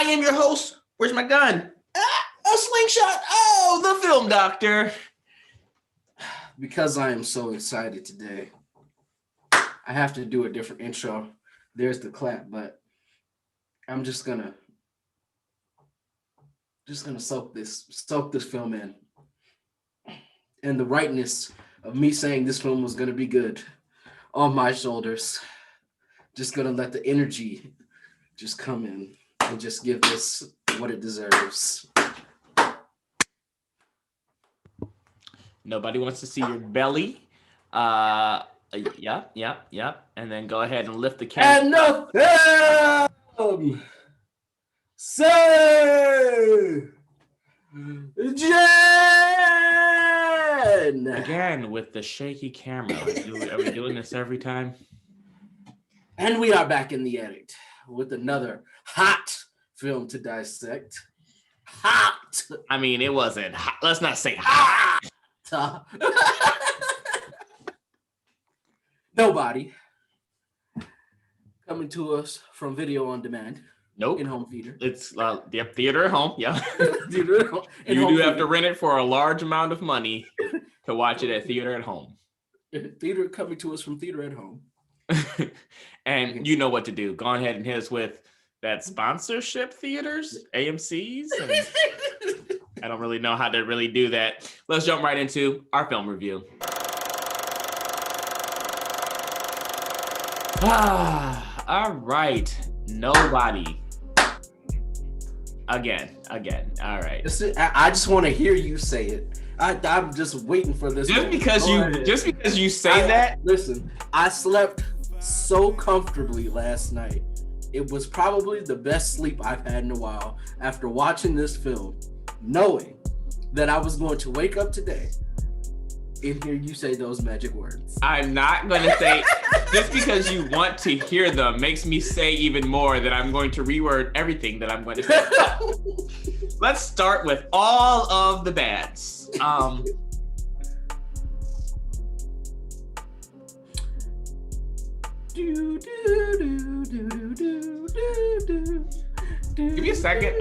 I am your host. Where's my gun? A slingshot. Oh, the film doctor. Because I am so excited today, I have to do a different intro. There's the clap, but I'm just gonna soak this film in. And the rightness of me saying this film was gonna be good on my shoulders. Just gonna let the energy just come in and just give this what it deserves. Nobody wants to see your belly. Yeah. And then go ahead and lift the camera. And the film, Sir Jen! Again with the shaky camera. Are we doing this every time? And we are back in the edit with another hot film to dissect. Hot! I mean, it wasn't hot. Let's not say hot. Nobody. Coming to us from video on demand. Nope. In home theater. It's theater at home. Yeah. Theater at home. You do have to rent it for a large amount of money to watch it at theater at home. Theater coming to us from theater at home. And you know what to do. Go ahead and hit us with that sponsorship theaters, AMCs. I don't really know how to really do that. Let's jump right into our film review. All right. Nobody. Again. All right. I just want to hear you say it. I'm just waiting for this. Just because you say that. Listen, I slept so comfortably last night. It was probably the best sleep I've had in a while after watching this film, knowing that I was going to wake up today and hear you say those magic words. I'm not going to say, just because you want to hear them makes me say even more that I'm going to reword everything that I'm going to say. Let's start with all of the bads. Give me a second.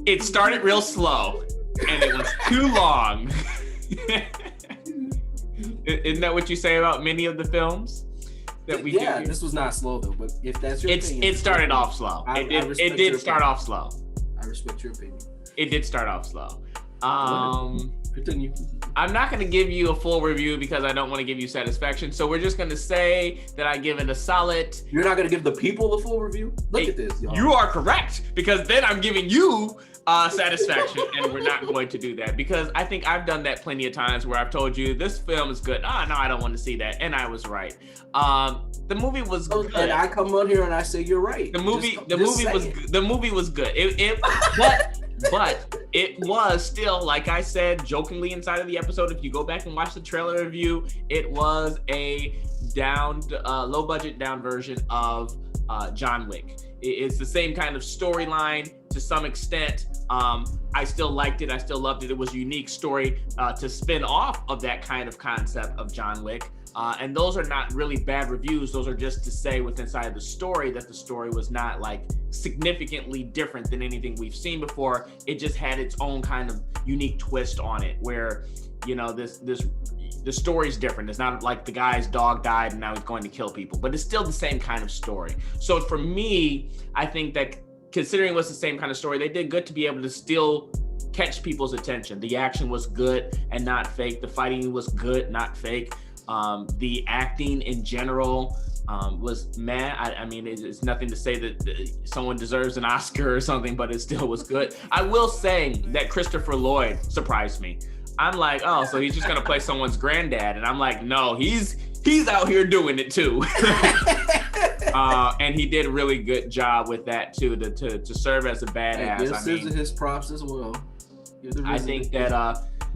It started real slow and it was too long. Isn't that what you say about many of the films that we do? Yeah, this was not slow though, but if that's your opinion. It started off slow. It did start off slow. I respect your opinion. It did start off slow. Continue. I'm not going to give you a full review because I don't want to give you satisfaction. So we're just going to say that I give it a solid. You're not going to give the people a full review? Look at this, y'all. You are correct, because then I'm giving you satisfaction, and we're not going to do that because I think I've done that plenty of times where I've told you this film is good. Oh, no, I don't want to see that. And I was right. The movie was good. And I come on here and I say you're right. The movie was good. But it was still, like I said jokingly inside of the episode, if you go back and watch the trailer review, it was a low budget down version of John Wick. It's the same kind of storyline to some extent. I still liked it. I still loved it. It was a unique story to spin off of that kind of concept of John Wick. And those are not really bad reviews. Those are just to say within inside of the story that the story was not like significantly different than anything we've seen before. It just had its own kind of unique twist on it where, you know, the story's different. It's not like the guy's dog died and now he's going to kill people, but it's still the same kind of story. So for me, I think that considering it was the same kind of story, they did good to be able to still catch people's attention. The action was good and not fake. The fighting was good, not fake. The acting in general was meh. I mean, it's nothing to say that someone deserves an Oscar or something, but it still was good. I will say that Christopher Lloyd surprised me. I'm like, oh, so he's just gonna play someone's granddad, and I'm like, no, he's out here doing it too. And he did a really good job with that too, to serve as a badass. Give SZA his props as well. I think that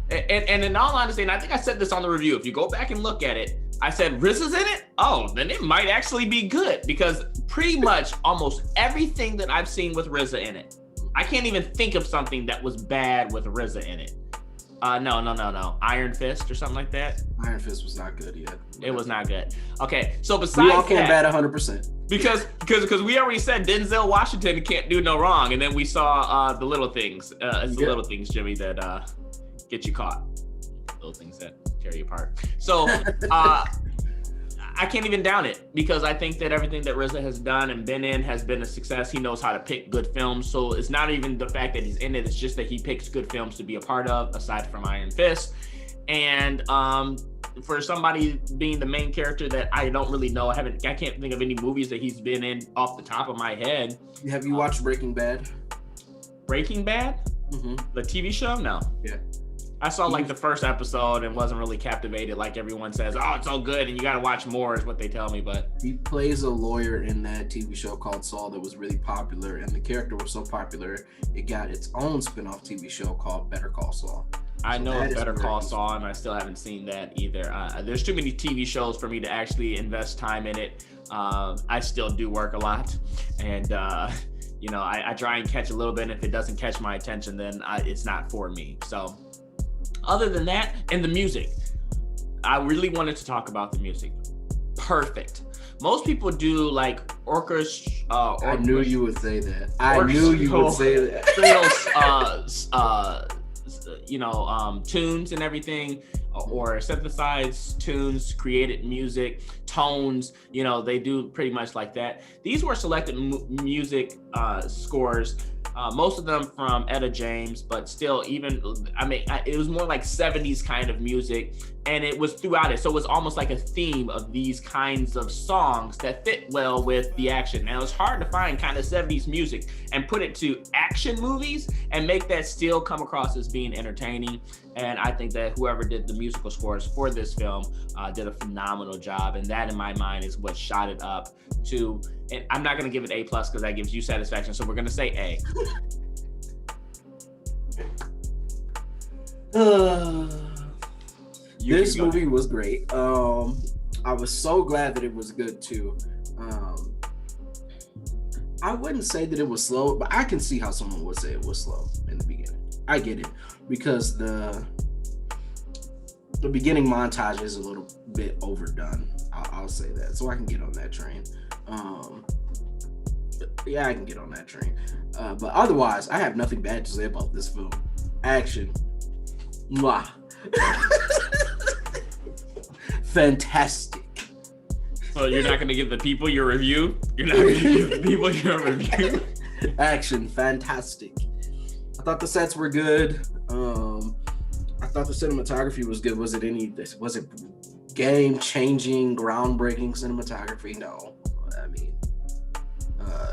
and in all honesty, and I think I said this on the review, if you go back and look at it, I said RZA's in it. Oh, then it might actually be good, because pretty much almost everything that I've seen with RZA in it, I can't even think of something that was bad with RZA in it. No. Iron Fist or something like that. Iron Fist was not good yet. It was not good. Okay, so We besides all can't that, bat 100%. because we already said Denzel Washington can't do no wrong, and then we saw the little things. It's the little things, Jimmy, that get you caught. Little things that tear you apart. So I can't even down it, because I think that everything that RZA has done and been in has been a success. He knows how to pick good films. So it's not even the fact that he's in it. It's just that he picks good films to be a part of, aside from Iron Fist. And for somebody being the main character that I don't really know, I can't think of any movies that he's been in off the top of my head. Have you watched Breaking Bad? Breaking Bad? Mm-hmm. The TV show? No. Yeah. I saw like the first episode and wasn't really captivated. Like everyone says, oh, it's all good and you got to watch more is what they tell me. But he plays a lawyer in that TV show called Saul that was really popular. And the character was so popular, it got its own spin-off TV show called Better Call Saul. I know it's Better Call Saul, and I still haven't seen that either. There's too many TV shows for me to actually invest time in it. I still do work a lot, and I try and catch a little bit. And if it doesn't catch my attention, then it's not for me. So other than that, and the music, I really wanted to talk about the music. Perfect. Most people do like orchestra. I knew you would say that. I knew you would say that. Tunes and everything, or synthesized tunes, created music, tones, they do pretty much like that. These were selected music scores, most of them from Etta James, but still, it was more like 70s kind of music, and it was throughout it. So it was almost like a theme of these kinds of songs that fit well with the action. Now, it's hard to find kind of 70s music and put it to action movies and make that still come across as being entertaining. And I think that whoever did the musical scores for this film did a phenomenal job. And that, in my mind, is what shot it up to, and I'm not going to give it A+ because that gives you satisfaction. So we're going to say A. This movie was great. I was so glad that it was good too. I wouldn't say that it was slow, but I can see how someone would say it was slow in the beginning. I get it, because the beginning montage is a little bit overdone. I'll say that, so I can get on that train. I can get on that train. But otherwise, I have nothing bad to say about this film. Action, mwah. Fantastic. So you're not going to give the people your review? You're not going to give the people your review? Action, fantastic. I thought the sets were good. I thought the cinematography was good. Was it game-changing, groundbreaking cinematography? No. I mean,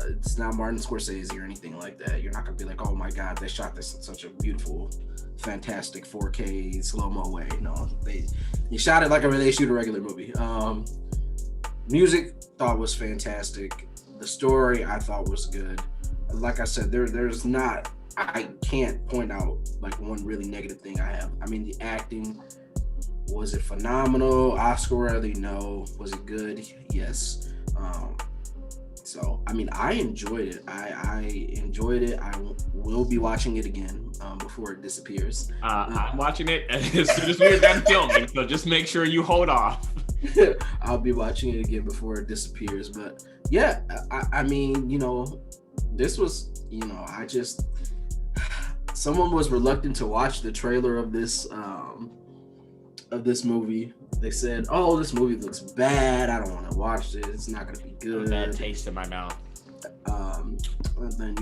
it's not Martin Scorsese or anything like that. You're not going to be like, oh my God, they shot this in such a beautiful, fantastic 4K slow-mo way. No, they shot it like they shoot a regular movie. Music, thought was fantastic. The story, I thought was good. Like I said, I can't point out like one really negative thing I have. I mean, the acting, was it phenomenal? Oscar worthy? No. Was it good? Yes. So, I mean, I enjoyed it. I enjoyed it. I will be watching it again before it disappears. I'm watching it as soon as we're done filming, so just make sure you hold off. I'll be watching it again before it disappears. But yeah, I mean, this was, someone was reluctant to watch the trailer of this movie. They said, "Oh, this movie looks bad. I don't want to watch it. It's not going to be good." Bad taste in my mouth. And then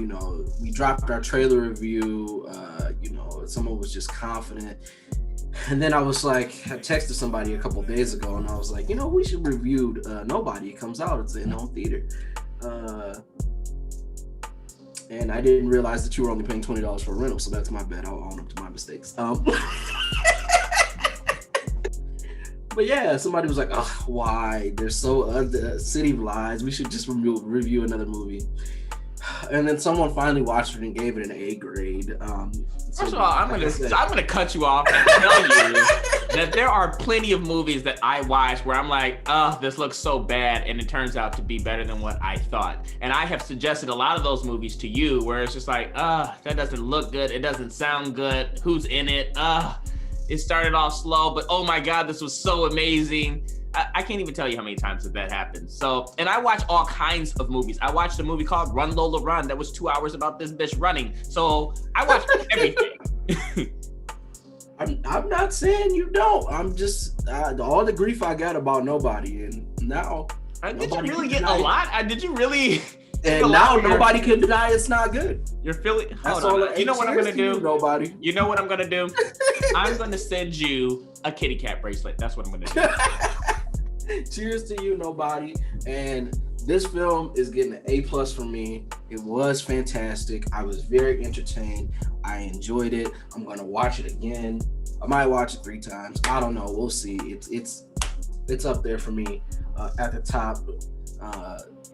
we dropped our trailer review. Someone was just confident, and then I was like, I texted somebody a couple of days ago, and I was like, we should review Nobody. It comes out. It's in home theater. And I didn't realize that you were only paying $20 for a rental, so that's my bad. I'll own up to my mistakes. But yeah, somebody was like, "Oh, why? They're so City of Lies. We should just review another movie." And then someone finally watched it and gave it an A grade. First of all, I'm gonna cut you off and tell you that there are plenty of movies that I watch where I'm like, "Oh, this looks so bad," and it turns out to be better than what I thought. And I have suggested a lot of those movies to you, where it's just like, that doesn't look good. It doesn't sound good. Who's in it? It started off slow, but oh my God, this was so amazing. I can't even tell you how many times that happened. So, and I watch all kinds of movies. I watched a movie called Run Lola Run that was 2 hours about this bitch running. So I watch everything. I'm not saying you don't. I'm just all the grief I got about Nobody, and now did you really get a lot? Did you really? And now nobody can deny it's not good. You're feeling. Hold on. You know what I'm gonna do? Nobody. You know what I'm gonna do? I'm gonna send you a kitty cat bracelet. That's what I'm gonna do. Cheers to you, Nobody. And this film is getting an A+ from me. It was fantastic. I was very entertained. I enjoyed it. I'm gonna watch it again. I might watch it 3 times. I don't know. We'll see. It's up there for me at the top.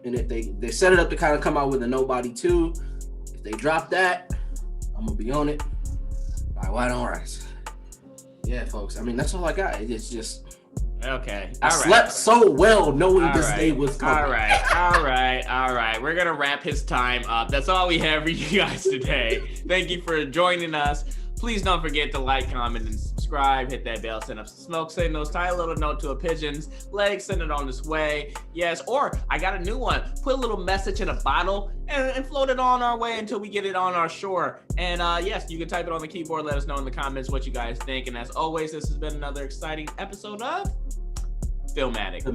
And if they set it up to kind of come out with a Nobody 2, if they drop that, I'm gonna be on it. Like white on rice. Yeah, folks. I mean, that's all I got. It's just. Okay. I slept so well knowing this day was coming. All right. We're gonna wrap his time up. That's all we have for you guys today. Thank you for joining us. Please don't forget to like, comment, and subscribe. Hit that bell, send up some smoke signals, tie a little note to a pigeon's leg, send it on its way. Yes, or I got a new one. Put a little message in a bottle and float it on our way until we get it on our shore. And yes, you can type it on the keyboard. Let us know in the comments what you guys think. And as always, this has been another exciting episode of Filmatic.